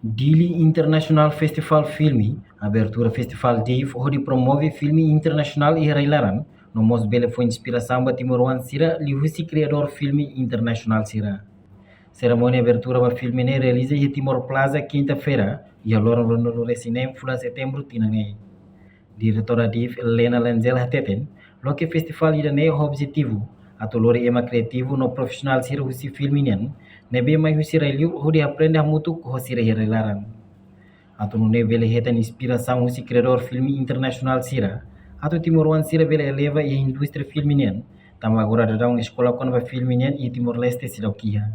Dili International Festival Filme, abertura Festival DIF, onde promove filme internacional e railaran, no mos bele foi inspiração ba Timoruan Sira, lihusi criador filme internacional Sira. Cerimônia abertura ba filme ne realiza em Timor Plaza quinta-feira, e a lora no Recinem, fula setembro tinangai. Diretora DIF Helena Lenzel Hateten, lo que festival ida ne objetivo, atolore ema criativo no profissional Sira husi filme nen, nebe mai husi railiu hodi aprende mutu ko sira herelaran. Atu nune bele hetan inspiração husi criador filme internacional Sira, atu Timoruan Sira bele eleva e indústria filme nen, tama agora da escola quando ba filme nen e Timor Leste Sira ukia.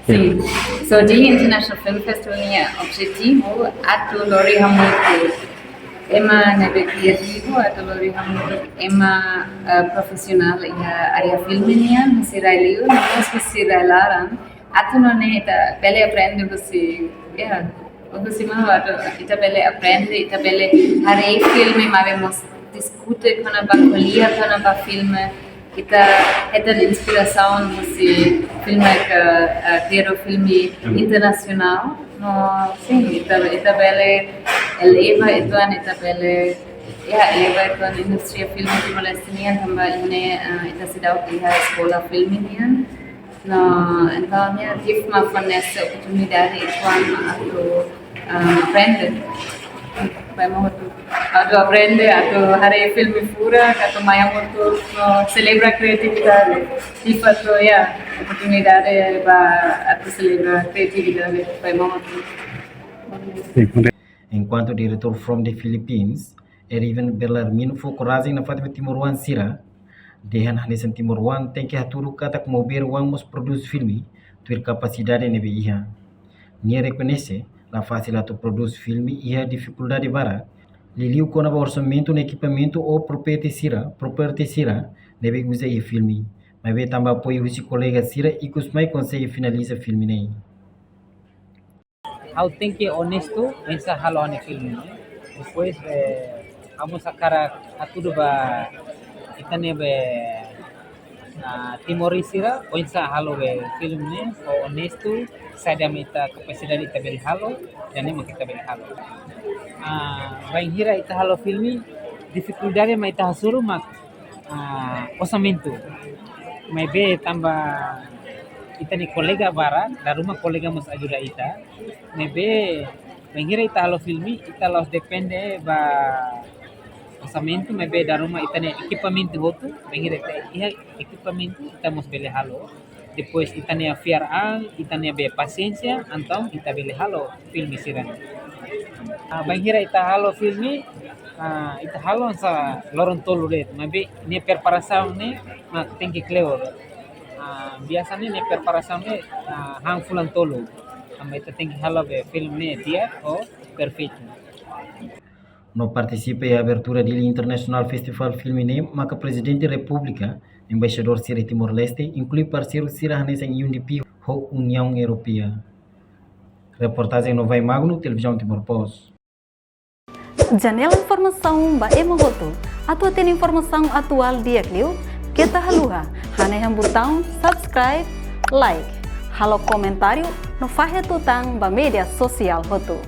Sim, so di International Film Festival niya objetivo ato lori hamutu ema nebe criativo ato lori hamutu ema profesional ya area filme niya masirailiu nós masirailaran ato none ita bele aprende você você ato ita bele aprende ita bele harei filme mavemos discute com a bacolia com a filme kita ada inspiração nesse filme que criou filme internacional no sim kita bele eleva itu ita bele eleva itu an industria filme Timor-Leste também ita sedau que a escola filme no então tive uma fornece oportunidade itu aku aprender atau aprende atau hari filme fura atau maya muito celebra criatividade e fato ya oportunidade para celebrar criatividade para muito. Enquanto diretor from the Philippines, Erivan Belarmino focoragem na Fatima Timoruan Sira, dehan hanesan Timoruan tem que haturu kata mover wamos produz filme, ter capacidade nebe iha. Nia reconhece la fácil ato produz filme e a dificuldade bara. Liliu com o orçamento no equipamento ou propriedade Sira, deve usar e filme. Mas vai também apoio os colegas Sira e que os mais conseguem finalizar filme nem. Eu tenho que honesto pensar halo ane filme. Depois vamos sacar a tudo ba itane be Timori Sira pensar halo be filme o honesto saya mita capacidade ita bel halo dan ema kita bel halo. Vai hira ita halo filme dificuldade mai ita hasuru mak orçamento. Mai be tambah ita ni kolega bara da rumah kolega mus ajuda ita. Mai be vai hira ita halo filme ita los depende ba orçamento mai be da rumah ita ni equipamento hotu vai hira ita equipamento ita mus bele halo. Depois ita ni fiar ita ni be paciência então ita bele halo filme Sira. Bangira ita halo filme ita halo sa lorong tolu red mabe ni preparação ne mak tem que clear biasanya ni preparação ne hang fulan tolu ita tem que halo be filme dia o perfeito. No participa em abertura do International Festival Filme nem maka Presidente da República, embaixador Sira Timor-Leste, inclui parceiro Sira Hanesa em UNDP ou União Europeia. Reportagem no Vai Magno, Televisão Timor Post. Janela informação ba emogoto. Atua tem informação atual dia kliu. Kita haluha. Hane botão subscribe, like. Halo comentário no fahe tutang ba media sosial hotu.